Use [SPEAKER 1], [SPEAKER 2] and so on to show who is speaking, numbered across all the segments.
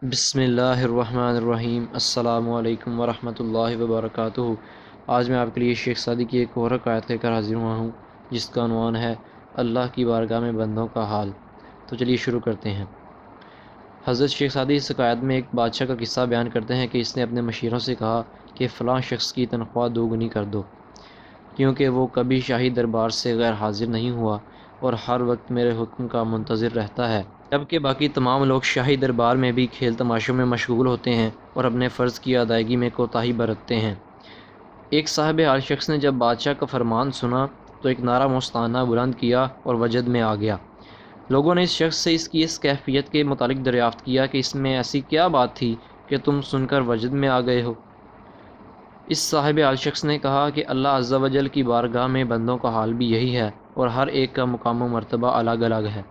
[SPEAKER 1] बिस्मिल्लाहिर्रहमानिर्रहीम। अस्सलामु अलैकुम वरहमतुल्लाहि वबरकातुहू। आज मैं आपके लिए शेख सादी की एक और हक़ायत लेकर हाजिर हुआ हूँ, जिसका उन्वान है अल्लाह की बारगाह में बंदों का हाल। तो चलिए शुरू करते हैं। हज़रत शेख सादी इस हक़ायत में एक बादशाह का किस्सा बयान करते हैं कि इसने अपने मशीरों से कहा कि फ़लाँ शख्स की तनख्वाह दोगुनी कर दो, क्योंकि वो कभी शाही दरबार से गैर हाजिर नहीं हुआ और हर वक्त मेरे हुक्म का मुंतज़िर रहता है, जबकि बाकी तमाम लोग शाही दरबार में भी खेल तमाशों में मशगूल होते हैं और अपने फ़र्ज़ की अदायगी में कोताही बरतते हैं। एक साहिब हाल शख्स ने जब बादशाह का फरमान सुना तो एक नारा मुस्ताना बुलंद किया और वजद में आ गया। लोगों ने इस शख्स से इसकी इस कैफियत के मुतालिक दरियाफ़्त किया कि इसमें ऐसी क्या बात थी कि तुम सुनकर वजद में आ गए हो। इस साहिब हाल शख्स ने कहा कि अल्लाह azawajal की बारगाह में बंदों का हाल भी यही है और हर एक का मुकाम व मर्तबा अलग अलग है।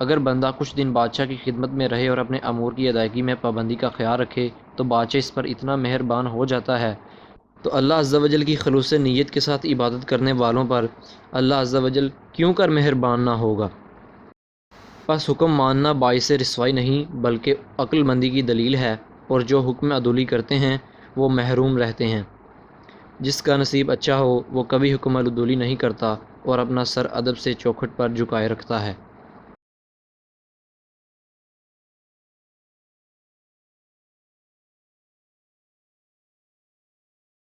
[SPEAKER 1] अगर बंदा कुछ दिन बादशाह की खिदमत में रहे और अपने अमूर की अदायगी में पाबंदी का ख्याल रखे तो बादशाह इस पर इतना मेहरबान हो जाता है, तो अल्लाह azawajal की खलूस नीयत के साथ इबादत करने वालों पर अल्लाह azawajal क्यों कर मेहरबान ना होगा। बस हुक्म मानना बाइस रिसवाई नहीं बल्कि अक्लमंदी की दलील है, और जो हुक्म अदूली करते हैं वो महरूम रहते हैं। जिसका नसीब अच्छा हो वो कभी हुक्म अदूली नहीं करता और अपना सर अदब से चौखट पर झुकाए रखता है।